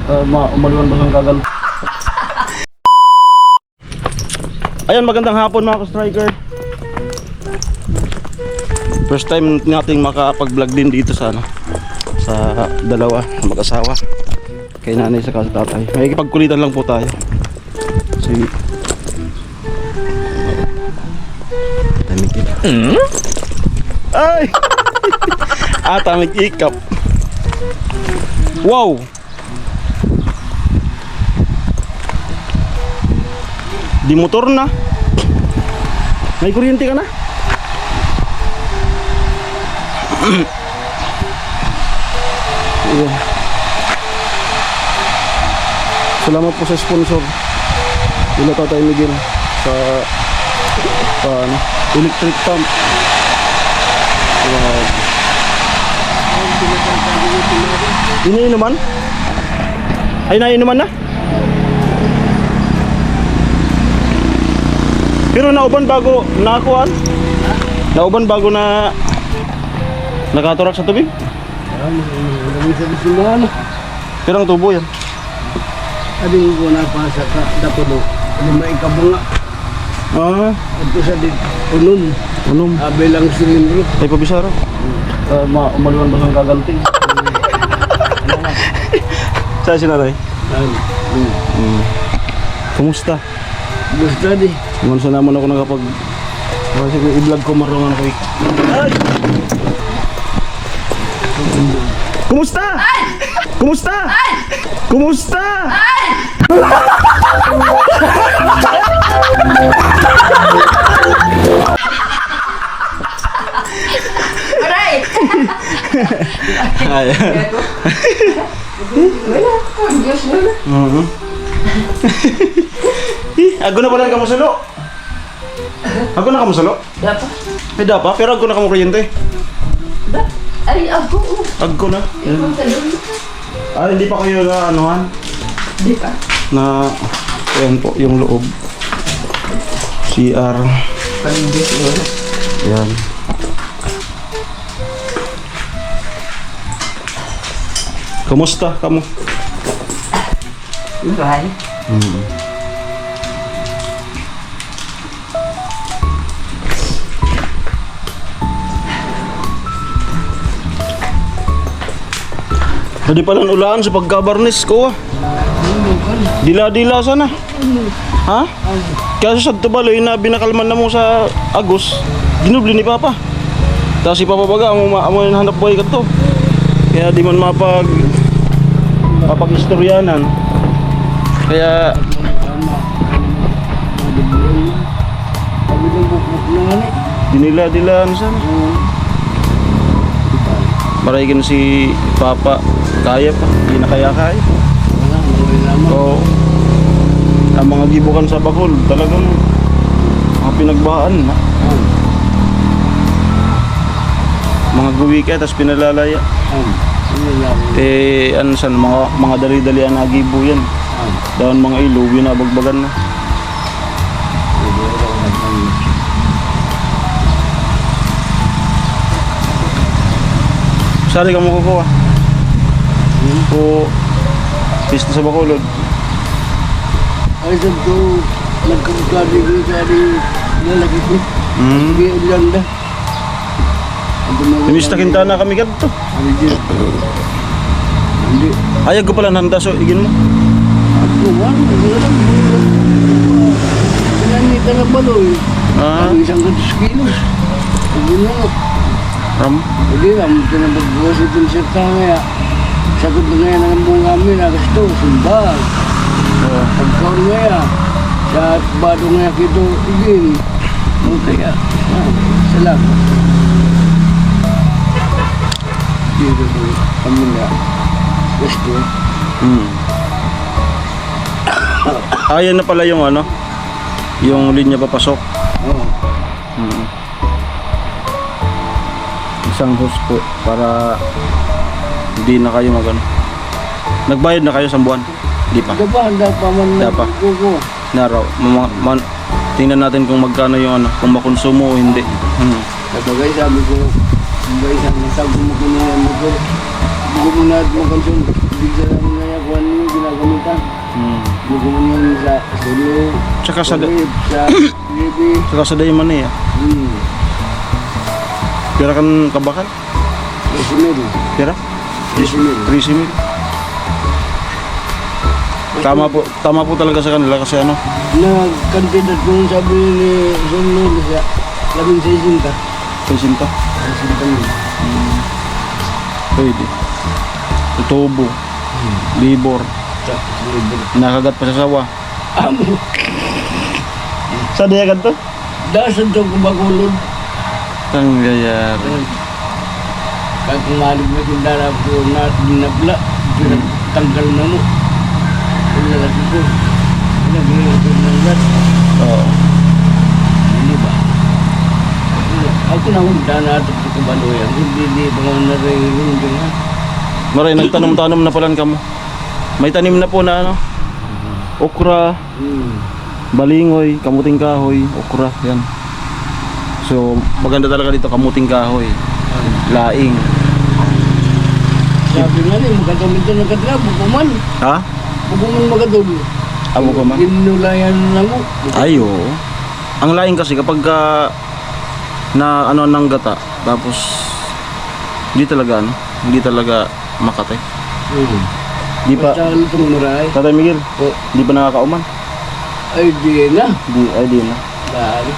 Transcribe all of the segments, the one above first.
Umaliwan ba ng gagal? Ayan, magandang hapon mga ka-striker. First time nating makapag-vlog din dito sa sa dalawa mag-asawa, kay nanay sa tatay. May ikipagkulitan lang po tayo. Si tamik. Ay! Tamik ikap. Wow! Di motor na. May kuryente ka na? Yeah. Salamat po sa sponsor. Ila Tatay Miguel sa electric pump. Iniinuman? Ay, nainuman na? Pero nauban bago nakakuan? Nauban bago na nakaturak sa tubig? Pero ang tubo yan? Ading ko na pa sa dapulo. May kabunga. Ito sa unom. Bilang silindro. Ay, pabisaro. Umaliwan ba ng gaganting? Saan si nanay? Kumusta? Gusto di. Kumusta naman ako nakapag... Kasi kung i-vlog ko marungan ako. Ay! Kumusta? Ay! Kumusta? Ay! Kumusta? Ay! Aray! Ay. Ako na pala kamusulo. Ako na kamusulo. Dapat? Pwede pa, pero ako na kamukuryente. Ay, ako. Ako na. Hindi pa kayo na anuhan? Di pa? Na, ayan po, yung loob. CR. Ayan. Kumusta kamu? Right. Tadi palang ulaan sa pagkabarnis ko. Dila-dila sana. Ha? Kasi sa tubaloy na binakalman na mo sa Agos, ginubli ni Papa. Tapos si Papa baga, amo hanap buhay ka to. Kaya di man mapag-istoryanan. Kaya dinila-dilaan sana. Maraikin si Papa, kaya pa, hindi na kaya. Oo. Ang mga gibukan sa Bacol, talagang mga pinagbahaan na. Mga guwika, tapos pinalalaya. Ano saan, mga dali-dalian na gibo yan. Dahon mga ilog, yun nabagbagan na. Sari ka mo kukuha? Po pista sa Bacolod. Ay, sabi ko, nagkakagadi ko dari lalaki ko. Sige, ulan na. Nimista Quintana kami ganito. Hindi. Ayag ko pala nanda, so igin mo. Ako, wala lang. Pinanita na baloy. Ang isang 2 kilos. Hindi na. Ram? Hindi, ang tinabagbuwas ito sa tanga. Sagot na ngayon ang bunga amin, agasto, sumbag. Pagkaon nga sa bado nga kito, igin. Kaya, salamat. Dito po, kami nga. Gusto. Ayan na pala yung yung linya papasok. Oo. Isang hose po para hindi na kayo Nagbayad na kayo sa buwan? Di pa? Handa pa man Handa pa. kuko. Naraw. Tingnan natin kung magkano yung kung makonsumo o hindi. Sabagay sabi ko, sabagay sabi ko mo ko na yan motor. Hindi ko muna at makonsun. Bigla namin na yan kuwan yung ginagamitan. Hindi ko man yung sa sulo, Tsaka sa kulib, sa bibi. Saka sa Dayman eh. Pira kan kabakal? Isimil. Pira? 30,000. 30,000. Tama po talaga sa kanila kasi ano, Nag-kandidat ko yung sabi ni Sunod sa 16 ka. pesinta. 16 ka. Pwede. Tutubo. Bibor. Nakagat pa sa sawa. Amo. Sa diyagan to? Dasan to kumakulod. Ang gayari. Kaya kung malig na tindara ko na dinabla, pinagtanggal na mo. Kung lalaki ko, pinag-iiyak ko ng gat. Oo. Ano ba? Ako na kung danatot ko kabaloyan, hindi ba nga narinig nga. Maray, nagtanom-tanom na pala kamo. May tanim na po na ano, okra, balingoy, kamuting kahoy, okra, yan. So, maganda talaga dito, kamuting kahoy, laing. Sabi nga ni, magagamit na nagkatla, bukuman. Ha? Bukuman magadol. Amo ko man? Ginulayan na mo. Ayo. Ang laing kasi kapag na ano ng gata, tapos hindi talaga makate. Di pa, Basta itong maray. Tatay Miguel, O, di pa nakakauman? ay di na. Di na. Dahil.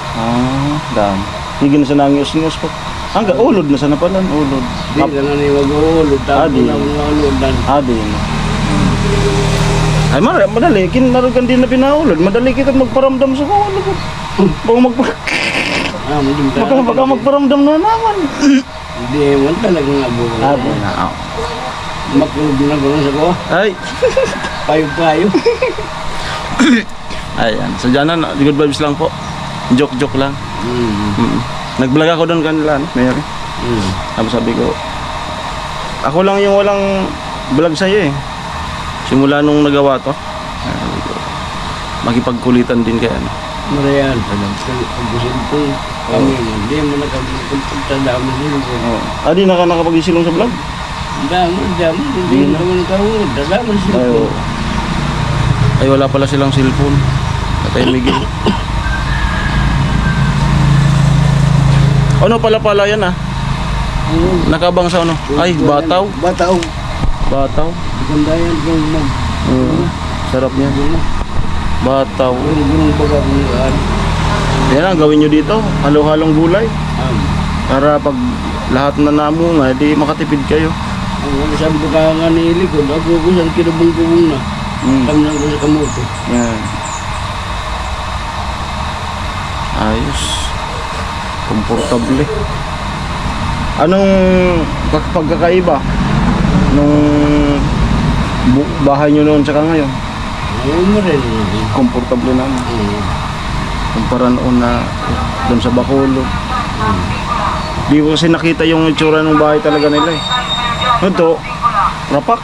Dami. Hindi na siya nangyos-nyos pa. Hanggang ulod na sana pala, ulod. Di ka na ni mag-uulod. Tapos di. na mga ulodan. Di na. Ay, madali. Kinarugan din na pinaulod. Madali kita magparamdam sa ulod. Baka magparamdam na naman. Hindi man talagang abulan. Na. Makulog na ko sa ko. Ay. Payo-payo. Ayan. So dyan na, good vibes lang po. Joke lang. Nag-vlog ako doon kanila, no? Mary. Tapos sabi ko, ako lang yung walang vlog sa'yo eh. Simula nung nagawa to. Sabi ko, makipagkulitan din kaya ano. Marayan. Pag-gusin ko. Kami hindi mo nakapagpagtadami nila. Di nakapag-isilong sa vlog? Dami. Hindi mo naman nakahulog. Dalaman sila. Ay, wala pala silang cellphone. Tatay Miguel. Ano pala yan ah? Nakabang sa ano? Ay, bataw. Bataw. Ganda yan kung mag... Sarap niya. Bataw. Yung baga kung Yan ang gawin nyo dito. Halo-halong gulay. Para pag lahat na namunga, di makatipid kayo. Ang sabi ko nga nilikod, ako ko saan kinabong-kubong na. Tamnan ko sa kamote. Yan. Ayos. Komportable. Anong pagkakaiba nung bahay nyo noon tsaka ngayon? Ayaw mo rin. Komportable naman. Kumpara noon na doon sa Bacolod. Di ko kasi nakita yung itsura ng bahay talaga nila eh. Ito, rapak.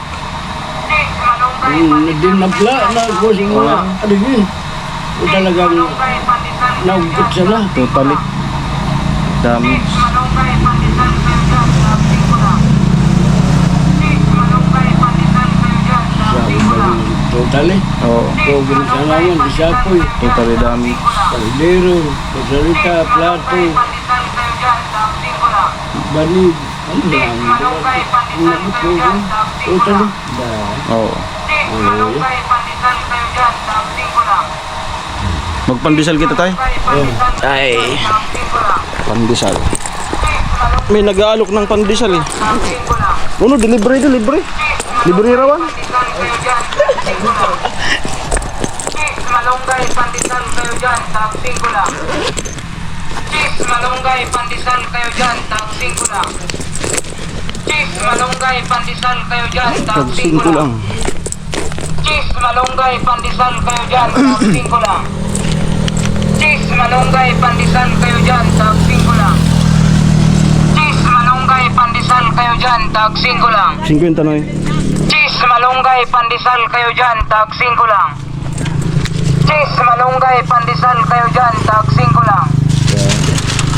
Hindi napla na kusing nga. Ano yun? O talagang naugkot siya na. Totally. Damage. Sabi ba totally? Oo, Program sa naman, isa po eh. totally damage. Kaldero, pasalita, plato, banid. Ano ba ang program? Totally. Oo. Magpandesal kita tay? Ay. Pandesal. May nag-aalok ng pandesal eh. Ano, delivery. Libre rawan. Malunggay, pandesal kayo dyan, tag 5 lang. Cheese, malunggay, pandesal kayo dyan, tag 5 lang. Cheese, malunggay, pandesal kayo dyan, tag 5 lang. Cheese, malunggay, pandesal kayo dyan, tag 5 lang. Cheese, malunggay, pandesal kayo dyan, tag 5 lang. Cheese, malunggay, pandesal kayo dyan, tag 5 lang. 50 na eh. Cheese, malunggay, pandesal kayo dyan, tag 5 lang. Cheese, malunggay, pandesal kayo dyan, tag 5 lang.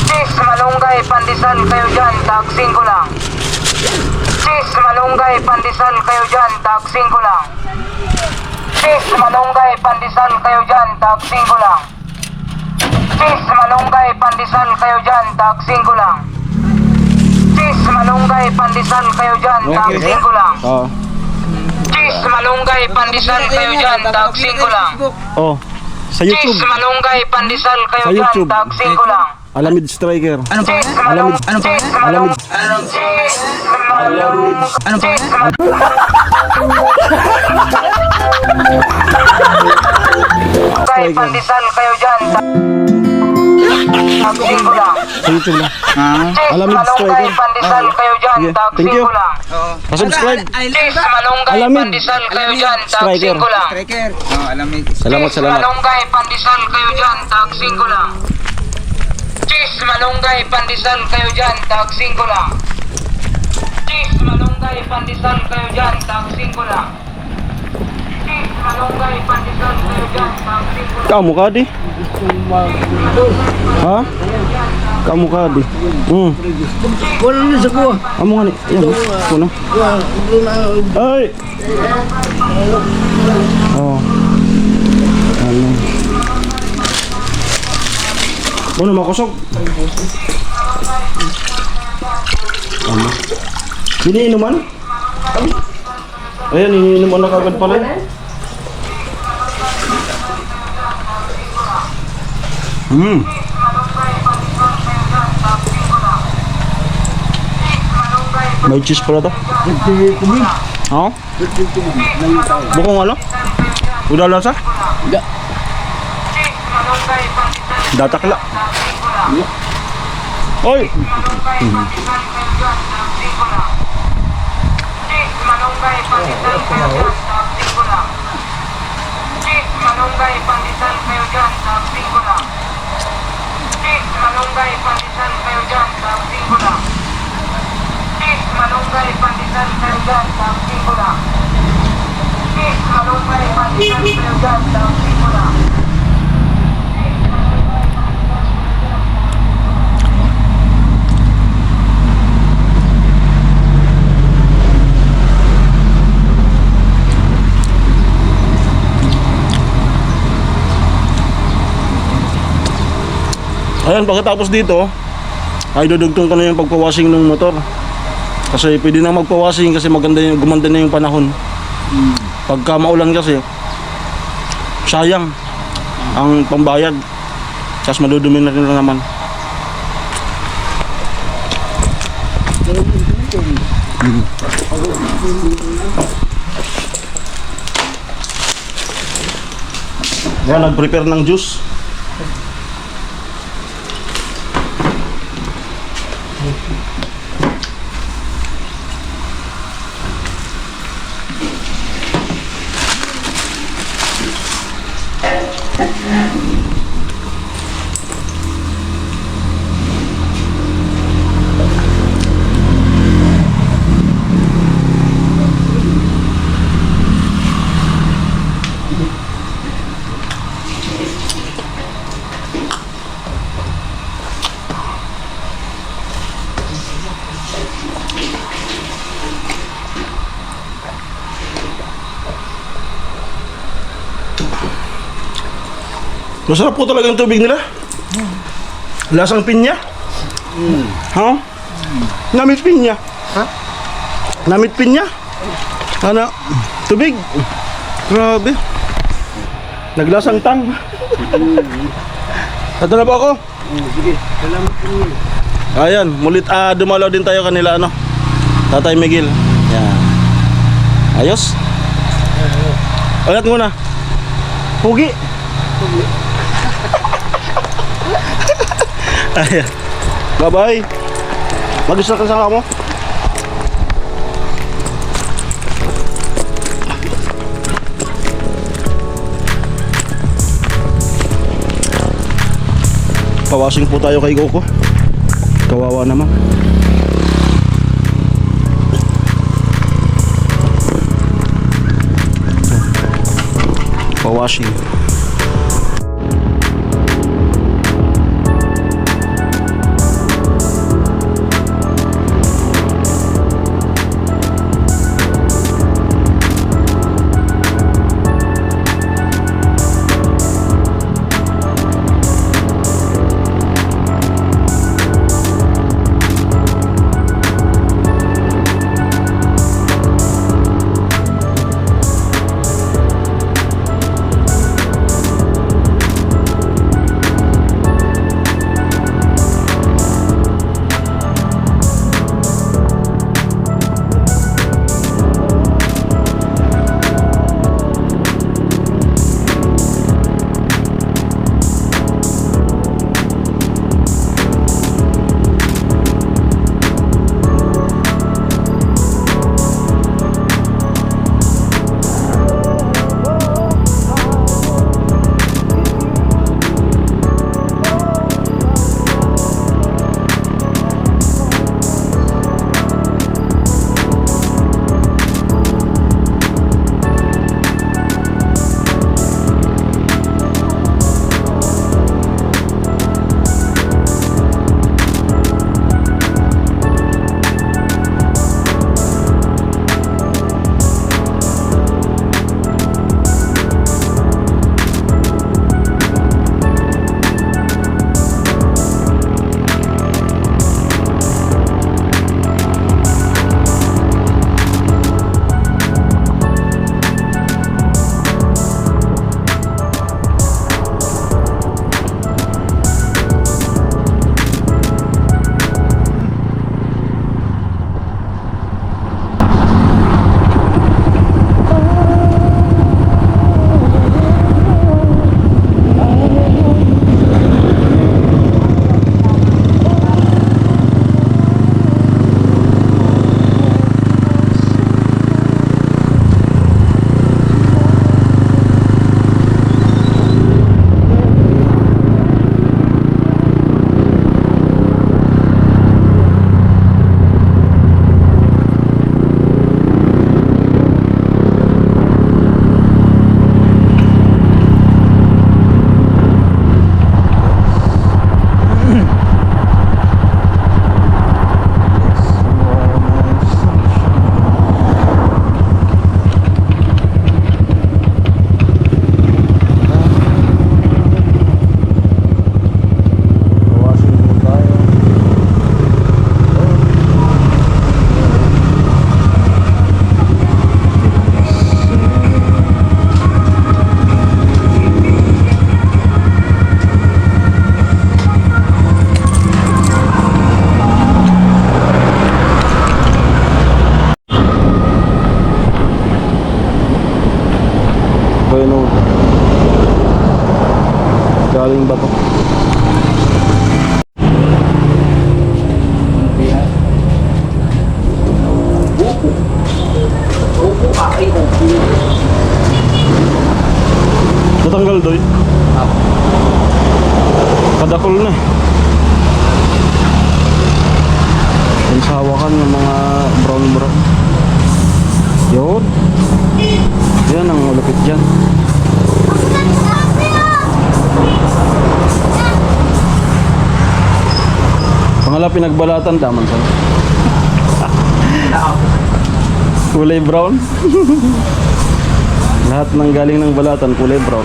Cheese, malunggay, pandesal kayo dyan, tag 5 lang. Cheese, malunggay, pandesal kayo dyan, taksing ko lang. Cheese, malunggay, pandesal kayo dyan, taksing ko lang. Cheese, malunggay, pandesal kayo dyan, taksing ko lang. Cheese, malunggay, pandesal kayo dyan, taksing ko lang. Oo. Cheese, malunggay, pandesal kayo dyan, taksing ko lang. Oh, sa Cheese, YouTube. malunggay, pandesal kayo Sa dyan, YouTube. taksing ko lang. Alamid Striker. Ano pa? Cheese, malunggay, Ano pa? cheese, Alamid. cheese, malunggay, Ano pa? cheese, malunggay, pandesal kayo dyan, taksing ko lang. Sa YouTube lang. Cheese, Alamid malunggay, Striker. pandesal kayo dyan, Sige, taksing thank you. ko lang. Pa-subscribe. Cheese, malunggay, Alamid. pandesal kayo dyan, Striker. taksing ko lang. Striker. Oh, alamig. Salamat, Cheese, salamat. malunggay, pandesal kayo dyan, taksing ko lang. Cheese, malunggay, pandesal kayo dyan, taksing ko lang. Cheese, malunggay, pandesal kayo dyan, taksing ko lang. Cheese, malunggay, pandesal kayo dyan, taksing ko lang. Kamu ka di? Ha? Kamu ka di? Wala na sa kuha. Amo nga ni. Yan. Kuno. Ay. Oh. Ano? Ano makusog? Ano? Iniinuman? Ayan, iniinuman na kagad pala. May cheese pala to. Ha? Bukong ano? Udah lasa? Enggak. Cheese, malunggay, pandesal Datakla. taksing ko lang. Oy! Malunggay, pandesal kayo dyan, taksing ko lang. Cheese, malunggay, pandesal kayo dyan, taksing ko lang. Cheese, malunggay, pandesal kayo dyan, taksing ko lang. Cheese, malunggay, pandesal kayo dyan, taksing ko lang. Cheese, malunggay, pandesal kayo dyan, taksing ko lang. Cheese, malunggay, pandesal kayo dyan, taksing ko lang. Ayan, pagkatapos dito, ay dudugtong ko na yung pagpawashing ng motor. Kasi pwede na magpawashing kasi gumanda na yung panahon. Pagka maulan kasi, sayang ang pambayad. Tapos madudumi na rin naman. Ayan, nag-prepare ng juice. Masarap po talaga yung tubig nila. Lasang pinya. Ha? Namit pinya. Ha? Namit pinya. Ano? Tubig. Grabe. Naglasang tang. Ito na po ako. Sige, salamat po. Ayan, mulit dumalaw din tayo kanila ano. Tatay Miguel. Yan. Ayos. Ulit muna. Pugi. Ayan. Bye-bye. Mag-isa ka sa mo. Pawashing po tayo kay Goku. Kawawa naman. Pawashing. Bueno, galing ba to? Natanggal doy? Kadakol na. Yung sa hawakan ng mga brown. Yun. Yan ang malapit dyan. Pangala pinagbalatan daman sa. Kulay brown. Lahat ng galing ng balatan kulay brown.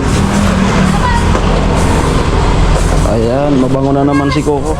Ayan, mabango na naman si Coco.